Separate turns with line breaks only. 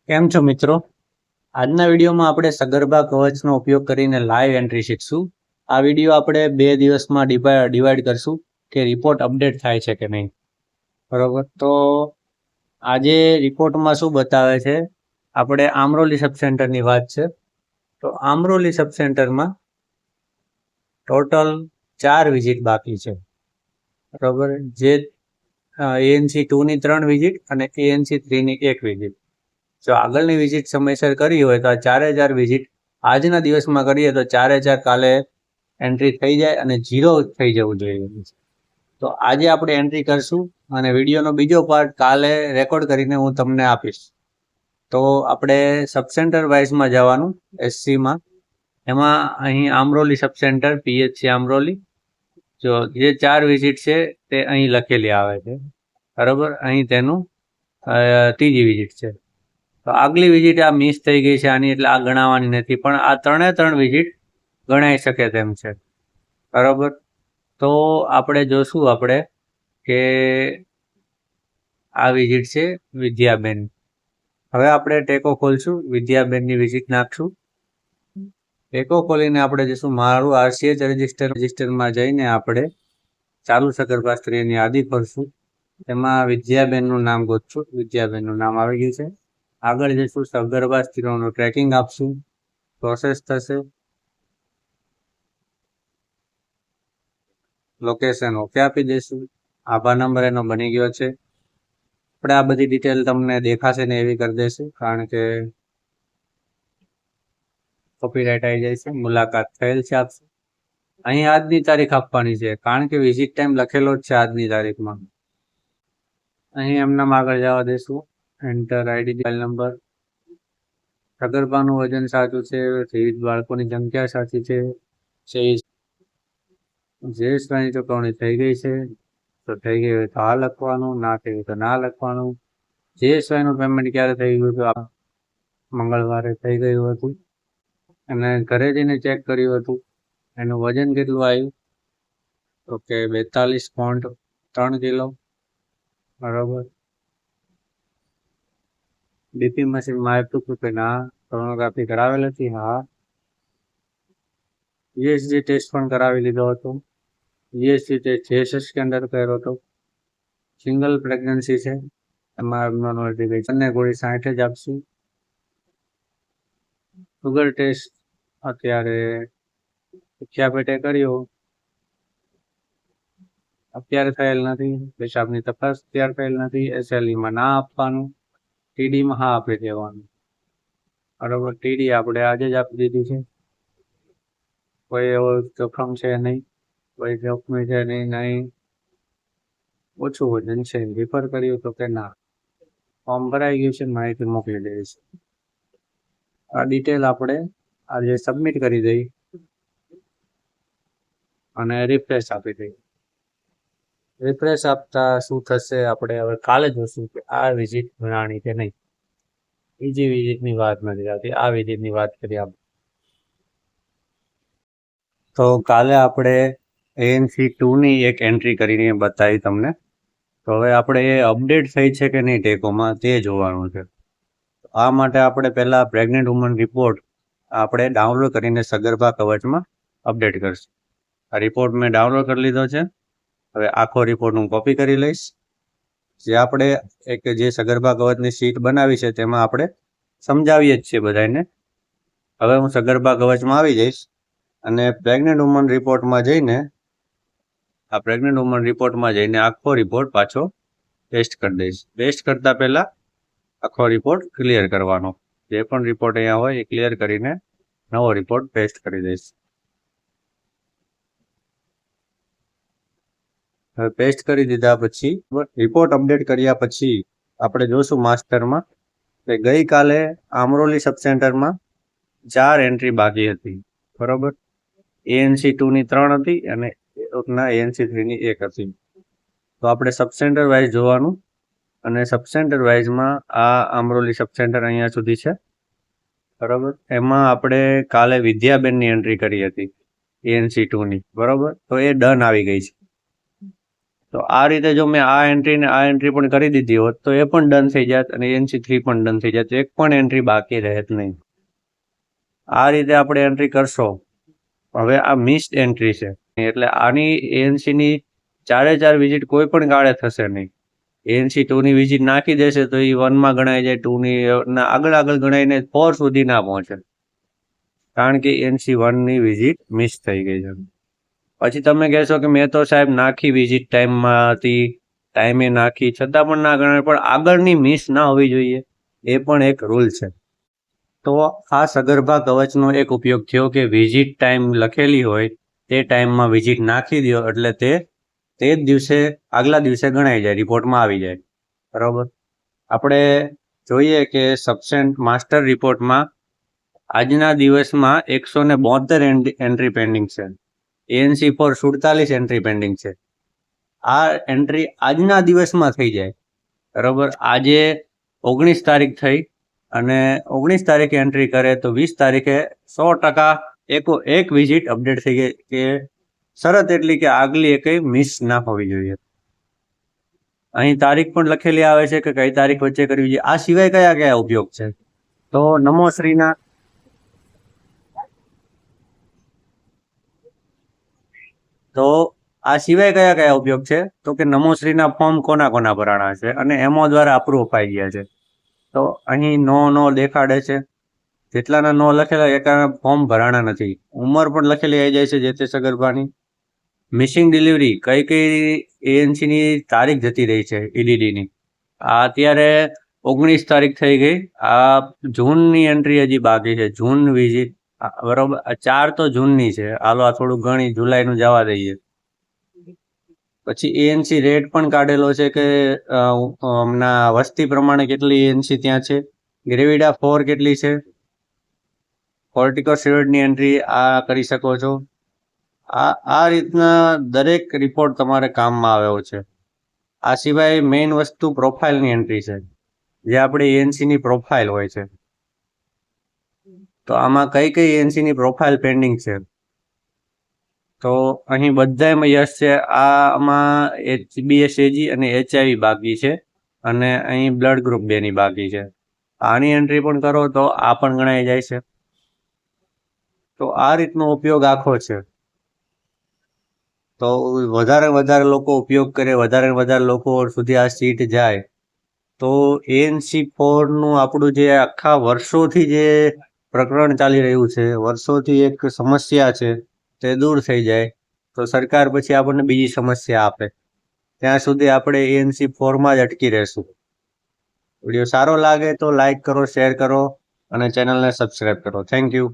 કેમ છો મિત્રો? આજના વિડીયોમાં આપણે સગર્ભા કવચનો ઉપયોગ કરીને લાઈવ એન્ટ્રી શીખશું. આ વિડીયો આપણે 2 દિવસમાં ડિવાઈડ કરશું કે રિપોર્ટ અપડેટ થાય છે કે નહીં. બરોબર, તો આજે રિપોર્ટમાં શું બતાવે છે, આપણે આમરોલી સબ સેન્ટરની વાત છે. તો આમરોલી સબ સેન્ટરમાં ટોટલ 4 વિઝિટ બાકી છે. બરોબર, જે ANC 2ની 3 વિઝિટ અને ANC 3ની 1 વિઝિટ. જો આગળની વિઝિટ સમયસર કરી હોય તો આ 4 વિઝિટ આજના દિવસમાં કરીએ તો 4 કાલે એન્ટ્રી થઈ જાય અને 0 થઈ જવું જોઈએ. તો આજે આપણે એન્ટ્રી કરશું અને વિડીયોનો બીજો પાર્ટ કાલે રેકોર્ડ કરીને હું તમને આપીશ. તો આપણે સબ સેન્ટર વાઇઝમાં જવાનું SCમાં. એમાં અહીં આમરોલી સબ સેન્ટર PHC આમરોલી. જો જે 4 વિઝિટ છે તે અહીં લખેલી આવે છે. બરાબર, અહીં તેનું ત્રીજી વિઝિટ છે. તો આગલી વિઝિટ આ મિસ થઈ ગઈ છે આની, એટલે આ ગણાવવાની નથી, પણ આ 3 વિઝિટ ગણાઈ શકે તેમ છે. બરાબર, તો આપણે જોશું કે આ વિઝિટ છે વિદ્યાબેન. હવે આપણે ટેકો ખોલશું, વિદ્યાબેનની વિઝિટ નાખશું. ટેકો ખોલીને આપણે જઈશું મારું RCH રજિસ્ટરમાં જઈને આપણે ચાલુ સગર્ભા સ્ત્રીની યાદી ખોલશું. તેમાં વિદ્યાબેનનું નામ ગોતશું. વિદ્યાબેનનું નામ આવી ગયું છે. આગળ જઈશું, સગર્ભા સ્ત્રીઓનું ટ્રેકિંગ આપશું, પ્રોસેસ થશે, લોકેશન ઓકે આપી દઈશું. આભા નંબર એનો બની ગયો છે. આપણે આ બધી ડિટેલ તમને દેખાશે ને એવી કરી દઈશું, કારણ કે કોપીરાઇટ આવી જાય છે. મુલાકાત થયેલ છે આપશે. અહીં આજની તારીખ આપવાની છે, કારણ કે વિઝિટ ટાઈમ લખેલો જ છે આજની તારીખમાં. અહીં એમનામ આગળ જવા દઈશું. Enter ID mobile number. સગર્ભાનું વજન સાચું છે, વિવિધ બાળકોની સંખ્યા સાચી છે, જે શ્રેણી ચૂકવણી થઈ ગઈ છે તો થઈ ગઈ હોય તો હા લખવાનું, ના થઈ હોય તો ના લખવાનું. જે શ્રેણીનું પેમેન્ટ ક્યારે થઈ ગયું હતું, મંગળવારે થઈ ગયું હતું, અને ઘરે જઈને ચેક કર્યું હતું. એનું વજન કેટલું આવ્યું તો કે 42.3 કિલો. બરાબર, BP મશીનમાં આપ્યું કે ના, સોનોગ્રાફી કરાવેલ હતી, હા. ESG ટેસ્ટ પણ કરાવી લીધો હતો. ESG ટેસ્ટ JSS કે અંદર કર્યો હતો. સિંગલ પ્રેગ્નન્સી છે, એમાં એબનોર્માલિટી ગઈ છે. બંને ગોળી 60 જ આપશું. સુગર ટેસ્ટ અત્યારે ભૂખ્યા પેટે કર્યો, અત્યારે થયેલ નથી. પેશાબની તપાસ અત્યારે થયેલ નથી. SLEમાં ના આપવાનું, TDમાં હા આપી દેવાનું. બરોબર, TD આપણે આજે જ આપી દીધી છે. કોઈ એવો જોખમ છે નહીં, કોઈ જોખમી છે નહીં. ઓછું વજન છે, રિફર કર્યું તો કે ના. ફોર્મ ભરાઈ ગયું છે, માહિતી મોકલી દઈશ. આ ડિટેલ આપણે આજે સબમિટ કરી દઈ અને રિફ્રેશ આપી દઈ. રિફ્રેશ આપતા શું થશે આપણે હવે કાલે જોશું કે આ વિઝિટ ગણાણી કે નહીં. બીજી વિઝિટની વાત નથી આવતી, આ વિઝિટની વાત કરીએ આપણે. તો કાલે આપણે ANC 2ની એક એન્ટ્રી કરીને બતાવી તમને. તો હવે આપણે એ અપડેટ થઈ છે કે નહીં ટેકોમાં તે જોવાનું છે. આ માટે આપણે પહેલા પ્રેગ્નન્ટ વુમન રિપોર્ટ આપણે ડાઉનલોડ કરીને સગર્ભા કવચમાં અપડેટ કરશું. આ રિપોર્ટ મેં ડાઉનલોડ કરી લીધો છે. હવે આખો રિપોર્ટ હું કોપી કરી લઈશ. જે આપણે જે સગર્ભા કવચની શીટ બનાવી છે તેમાં આપણે સમજાવીએ જ છીએ બધાને. હવે હું સગર્ભા કવચમાં આવી જઈશ અને પ્રેગ્નન્ટ વુમન રિપોર્ટમાં જઈને આખો રિપોર્ટ પાછો પેસ્ટ કરી દઈશ. પેસ્ટ કરતા પહેલા આખો રિપોર્ટ ક્લિયર કરવાનો. જે પણ રિપોર્ટ અહીંયા હોય એ ક્લિયર કરીને નવો રિપોર્ટ પેસ્ટ કરી દઈશ. હવે પેસ્ટ કરી દીધા પછી રિપોર્ટ અપડેટ કર્યા પછી આપણે જોશું માસ્ટરમાં કે ગઈકાલે આમરોલી સબ સેન્ટરમાં 4 એન્ટ્રી બાકી હતી. બરોબર, ANC 2ની 3 હતી અને ANC 3ની 1 હતી. તો આપણે સબ સેન્ટર વાઇઝ જોવાનું, અને સબ સેન્ટર વાઇઝમાં આ આમરોલી સબ સેન્ટર અહીંયા સુધી છે. બરોબર, એમાં આપણે કાલે વિદ્યાબેનની એન્ટ્રી કરી હતી ANC 2ની. બરોબર, તો એ ડન આવી ગઈ છે. તો આ રીતે જો મેં આ એન્ટ્રી ને આ એન્ટ્રી પણ કરી દીધી હોત તો એ પણ ડન થઈ જાત અને ANC3 પણ ડન થઈ જાત, એક પણ એન્ટ્રી બાકી રહેત નહીં. આ રીતે આપણે એન્ટ્રી કરશો. હવે આ મિસ્ડ એન્ટ્રી છે એટલે આની ANC ની 4 વિઝિટ કોઈ પણ ગાળે થશે નહીં. ANC2 ની વિઝિટ નાખી દેશે તો એ 1 માં ગણાઈ જાય, 2 ની આગળ ગણાઈને 4 સુધી ના પહોંચે, કારણ કે ANC1 ની વિઝિટ મિસ થઈ ગઈ છે. પછી તમે કહેશો કે મેં તો સાહેબ નાખી વિઝિટ ટાઈમમાં હતી, ટાઈમે નાખી છતાં પણ ના ગણાય, પણ આગળની મિસ ના હોવી જોઈએ, એ પણ એક રૂલ છે. તો આ સગર્ભા કવચનો એક ઉપયોગ થયો કે વિઝિટ ટાઈમ લખેલી હોય તે ટાઈમમાં વિઝિટ નાખી દો એટલે તે જ દિવસે આગલા દિવસે ગણાઈ જાય, રિપોર્ટમાં આવી જાય. બરાબર. આપણે જોઈએ કે સબસેન્ટ માસ્ટર રિપોર્ટમાં આજના દિવસમાં 172 એન્ટ્રી પેન્ડિંગ છે. ANC4 47 એન્ટ્રી પેન્ડિંગ છે. આ એન્ટ્રી આજના દિવસમાં થઈ જાય. બરાબર. આજે 19 તારીખ થઈ અને 19 તારીખે એન્ટ્રી કરે તો 20 તારીખે 100% એક વિઝિટ અપડેટ થઈ ગઈ, કે શરત એટલી કે આગલી એકઈ મિસ ના હોવી જોઈએ. અહીં તારીખ પણ લખેલી આવે છે કે કઈ તારીખ વચ્ચે કરવી જોઈએ. આ સિવાય કયા કયા ઉપયોગ છે? તો નમોશ્રીના આ સિવાય કયા કયા ઉપયોગ છે? તો કે નમોશ્રીના ફોર્મ કોના ભરાણા છે અને એમઓ દ્વારા અપ્રૂવ અપાઈ ગયા છે. તો અહીં નો દેખાડે છે. જેટલાના નો લખેલા એકાના ફોર્મ ભરાણા નથી. ઉંમર પણ લખેલી આવી જાય છે જે તે સગર્ભાની. મિસિંગ ડિલિવરી કઈ ANC ની તારીખ જતી રહી છે EDD ની. આ અત્યારે 19 તારીખ થઈ ગઈ. આ જૂનની એન્ટ્રી હજી બાકી છે. જૂન વિઝિટ બરોબર. 4 તો જૂનની છે. હાલો આ થોડું ગણી જુલાઈનું જવા દઈએ. પછી ANC રેટ પણ કાઢેલો છે કે હમણાં વસ્તી પ્રમાણે કેટલી ANC ત્યાં છે. ગ્રેવિડા 4 કેટલી છે. કોર્ટિકોસ્ટેરોઇડની એન્ટ્રી આ કરી શકો છો. આ રીતના દરેક રિપોર્ટ તમારે કામમાં આવ્યો છે. આ સિવાય મેઇન વસ્તુ પ્રોફાઇલની એન્ટ્રી છે, જે આપણે ANC ની પ્રોફાઇલ હોય છે. તો આમાં કઈ ANC ની પ્રોફાઇલ પેન્ડિંગ છે? તો અહીં બધામાં યસ છે. આમાં HbS-AG અને HIV બાકી છે અને અહીં બ્લડ ગ્રુપ 2 ની બાકી છે. આની એન્ટ્રી પણ કરો તો આ પણ ગણાઈ જાય છે. તો આ રીતનો ઉપયોગ આખો છે. તો વધારે લોકો ઉપયોગ કરે, વધારે લોકો સુધી આ સીટ જાય તો ANC4 નું આપણું જે આખા વર્ષોથી જે પ્રકરણ ચાલી રહ્યું છે, વર્ષોથી એક સમસ્યા છે, તે દૂર થઈ જાય. તો સરકાર પછી આપણને બીજી સમસ્યા આપે, ત્યાં સુધી આપણે ANC4 જ અટકી રહેશું. વિડીયો સારો લાગે તો લાઈક કરો, શેર કરો અને ચેનલને સબસ્ક્રાઈબ કરો. Thank you.